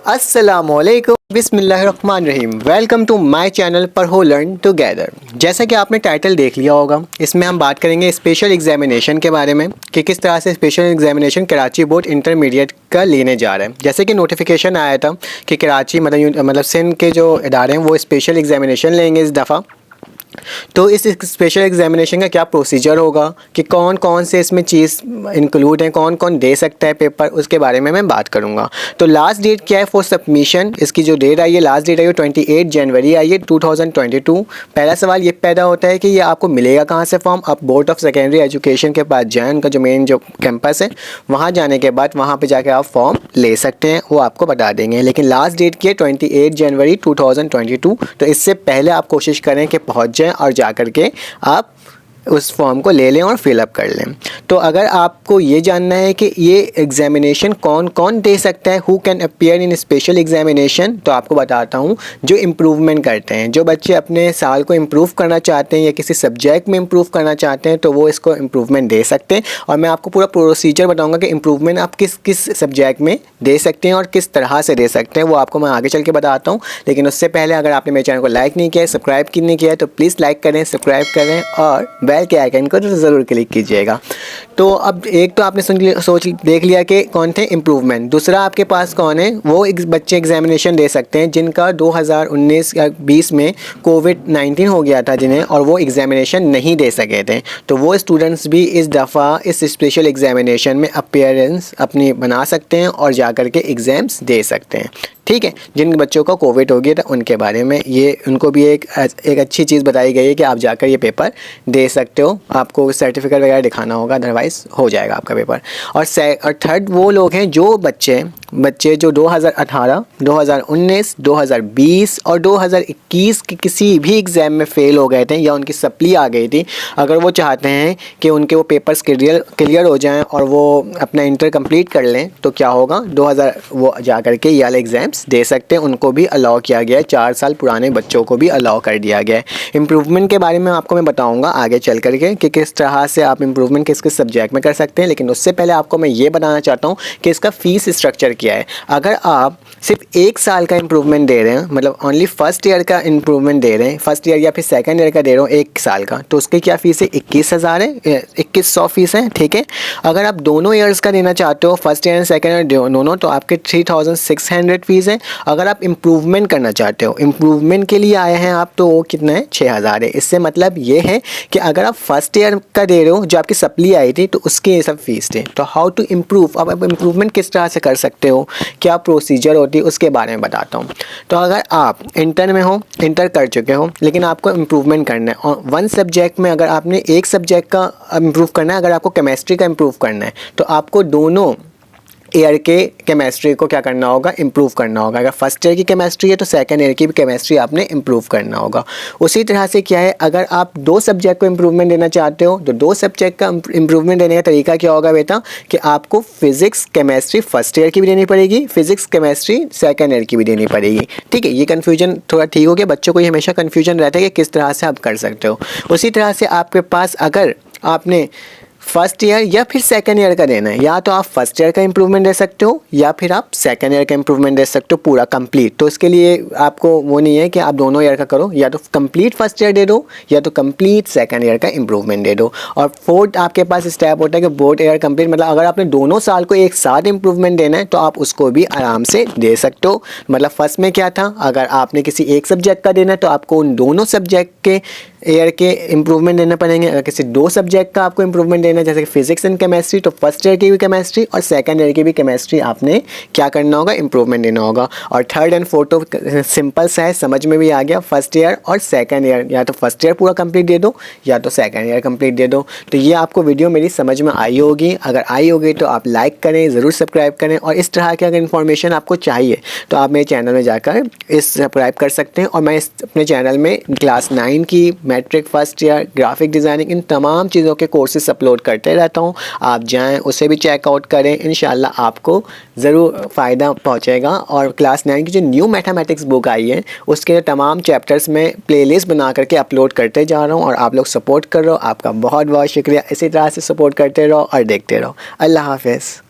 अस्सलामुअलैकुम बिस्मिल्लाहिर्रहमानिर्रहीम। Welcome to my channel पर हो लर्न टुगेदर। जैसा कि आपने टाइटल देख लिया होगा, इसमें हम बात करेंगे स्पेशल एग्जामिनेशन के बारे में कि किस तरह से special examination Karachi board intermediate का लेने जा रहे हैं। जैसे कि नोटिफिकेशन आया था कि कराची मतलब सिंध के जो इदारे हैं वो स्पेशल एग्जामिनेशन लेंगे इस दफ़ा। तो इस स्पेशल एग्जामिनेशन का क्या प्रोसीजर होगा कि कौन कौन से इसमें चीज़ इंक्लूड हैं, कौन कौन दे सकता है पेपर, उसके बारे में मैं बात करूंगा। तो लास्ट डेट क्या है फॉर सबमिशन, इसकी जो डेट आई है, लास्ट डेट आई है 28 जनवरी आई है 2022। पहला सवाल ये पैदा होता है कि ये आपको मिलेगा कहाँ से फॉर्म। आप बोर्ड ऑफ सेकेंडरी एजुकेशन के पास जाएँ, उनका जो मेन जो कैंपस है वहाँ जाने के बाद वहाँ पर जाकर आप फॉर्म ले सकते हैं, वो आपको बता देंगे। लेकिन लास्ट डेट की है 28 जनवरी 2022। तो इससे पहले आप कोशिश करें कि पहुँच जाएँ और जा कर के आप उस फॉर्म को ले लें और फिलअप कर लें। तो अगर आपको ये जानना है कि ये एग्ज़ामिनेशन कौन कौन दे सकता है, who can appear in special examination, तो आपको बताता हूँ। जो इम्प्रूवमेंट करते हैं, जो बच्चे अपने साल को इम्प्रूव करना चाहते हैं या किसी सब्जेक्ट में इम्प्रूव करना चाहते हैं, तो वो इसको इम्प्रूवमेंट दे सकते हैं। और मैं आपको पूरा प्रोसीजर बताऊँगा कि इम्प्रूवमेंट आप किस किस सब्जेक्ट में दे सकते हैं और किस तरह से दे सकते हैं, वो आपको मैं आगे चल के बताता हूँ। लेकिन उससे पहले अगर आपने मेरे चैनल को लाइक नहीं किया है, सब्सक्राइब नहीं किया है, तो प्लीज़ लाइक करें, सब्सक्राइब करें और बेल के आइकन को तो ज़रूर क्लिक कीजिएगा। तो अब एक तो आपने सोच देख लिया कि कौन थे इम्प्रूवमेंट। दूसरा आपके पास कौन है, वो बच्चे एग्जामिनेशन दे सकते हैं जिनका 2019 या 20 में कोविड-19 हो गया था जिन्हें, और वो एग्जामिनेशन नहीं दे सके थे। तो वो स्टूडेंट्स भी इस दफ़ा इस स्पेशल एग्जामिनेशन में अपीयरेंस अपनी बना सकते हैं और जा कर के एग्ज़ाम्स दे सकते हैं। ठीक है, जिन बच्चों का कोविड हो गया था उनके बारे में ये उनको भी एक अच्छी चीज़ बताई गई है कि आप जाकर ये पेपर दे सकते हो। आपको सर्टिफिकेट वगैरह दिखाना होगा, अदरवाइज़ हो जाएगा आपका पेपर। और थर्ड वो लोग हैं जो बच्चे जो 2018, 2019, 2020 और 2021 के किसी भी एग्ज़ाम में फ़ेल हो गए थे या उनकी सप्ली आ गई थी, अगर वो चाहते हैं कि उनके वो पेपर्स क्लियर हो जाएं और वो अपना इंटर कंप्लीट कर लें, तो क्या होगा, 2000 वो जा कर के ये वाले एग्ज़ाम्स दे सकते हैं। उनको भी अलाउ किया गया है, 4 साल पुराने बच्चों को भी अलाउ कर दिया गया है। इम्प्रूवमेंट के बारे में आपको मैं बताऊँगा आगे चल कर के कि किस तरह से आप इम्प्रूवमेंट किस किस सब्जेक्ट में कर सकते हैं। लेकिन उससे पहले आपको मैं ये बताना चाहता हूँ कि इसका फ़ीस स्ट्रक्चर क्या है। अगर आप सिर्फ 1 साल का इम्प्रूवमेंट दे रहे हैं, मतलब ओनली फर्स्ट ईयर का इम्प्रूवमेंट दे रहे हैं, फर्स्ट ईयर या फिर सेकंड ईयर का दे रहे हो 1 साल का, तो उसकी क्या फ़ीस है, 21,000 है, 2100 फ़ीस है। ठीक है, अगर आप दोनों ईयर्स का देना चाहते हो, first year and second year दोनों, तो आपके 3600 फ़ीस है। अगर आप इम्प्रूवमेंट करना चाहते हो, इम्प्रूवमेंट के लिए आए हैं आप, तो वो कितना है, 6000 है। इससे मतलब ये है कि अगर आप फर्स्ट ईयर का दे रहे हो जो आपकी सप्ली आई थी, तो उसकी ये सब फीस थे। तो हाउ टू इम्प्रूव, अब आप इम्प्रूवमेंट किस तरह से कर सकते हो, क्या प्रोसीजर होती है, उसके बारे में बताता हूँ। तो अगर आप इंटर में हो, इंटर कर चुके हो, लेकिन आपको इम्प्रूवमेंट करना है और वन सब्जेक्ट में अगर आपने एक सब्जेक्ट का इम्प्रूव करना है, अगर आपको केमिस्ट्री का इम्प्रूव करना है, तो आपको दोनों ईयर के केमिस्ट्री को क्या करना होगा, इम्प्रूव करना होगा। अगर फर्स्ट ईयर की केमिस्ट्री है तो सेकंड ईयर की भी केमिस्ट्री आपने इम्प्रूव करना होगा। उसी तरह से क्या है, अगर आप 2 सब्जेक्ट को इम्प्रूवमेंट देना चाहते हो, तो 2 सब्जेक्ट का इम्प्रूवमेंट देने का तरीका क्या होगा बेटा, कि आपको फिजिक्स केमिस्ट्री फर्स्ट ईयर की भी देनी पड़ेगी, फिजिक्स केमिस्ट्री सेकंड ईयर की भी देनी पड़ेगी। ठीक है, ये कन्फ्यूजन थोड़ा ठीक हो गया, बच्चों को ये हमेशा कन्फ्यूजन रहता है कि किस तरह से आप कर सकते हो। उसी तरह से आपके पास अगर आपने फर्स्ट ईयर या फिर सेकंड ईयर का देना है, या तो आप फर्स्ट ईयर का इम्प्रूवमेंट दे सकते हो या फिर आप सेकंड ईयर का इम्प्रूवमेंट दे सकते हो पूरा कंप्लीट। तो इसके लिए आपको वो नहीं है कि आप दोनों ईयर का करो, या तो कंप्लीट फर्स्ट ईयर दे दो या तो कंप्लीट सेकंड ईयर का इम्प्रूवमेंट दे दो। और फोर्थ आपके पास स्टेप होता है कि बोर्ड ईयर कंप्लीट, मतलब अगर आपने दोनों साल को एक साथ इम्प्रूवमेंट देना है तो आप उसको भी आराम से दे सकते हो। मतलब फर्स्ट में क्या था, अगर आपने किसी एक सब्जेक्ट का देना है तो आपको उन दोनों सब्जेक्ट के ईयर के इम्प्रूवमेंट देने पड़ेंगे। अगर किसी 2 सब्जेक्ट का आपको इम्प्रूवमेंट देना है, जैसे कि फिजिक्स एंड केमिस्ट्री, तो फर्स्ट ईयर की भी केमिस्ट्री और सेकंड ईयर की भी केमिस्ट्री आपने क्या करना होगा, इम्प्रूवमेंट देना होगा। और थर्ड एंड फोर्थ तो सिंपल सा है, समझ में भी आ गया, फर्स्ट ईयर और सेकंड ईयर, या तो फर्स्ट ईयर पूरा कंप्लीट दे दो या तो सेकंड ईयर कंप्लीट दे दो। तो ये आपको वीडियो मेरी समझ में आई होगी। अगर आई होगी तो आप लाइक करें, ज़रूर सब्सक्राइब करें, और इस तरह की अगर इन्फॉर्मेशन आपको चाहिए तो आप मेरे चैनल में जाकर इस सब्सक्राइब कर सकते हैं। और मैं अपने चैनल में क्लास 9 की, matric first year, graphic designing, इन तमाम चीज़ों के कोर्सेज अपलोड करते रहता हूँ। आप जाएं, उसे भी चेकआउट करें, इंशाल्लाह आपको ज़रूर फ़ायदा पहुँचेगा। और क्लास 9 की जो न्यू मैथमेटिक्स बुक आई है, उसके तमाम चैप्टर्स में प्लेलिस्ट बना करके अपलोड करते जा रहा हूँ, और आप लोग सपोर्ट कर रहे हो, आपका बहुत बहुत शुक्रिया। इसी तरह से सपोर्ट करते रहो और देखते रहो। अल्लाह हाफ़िज़।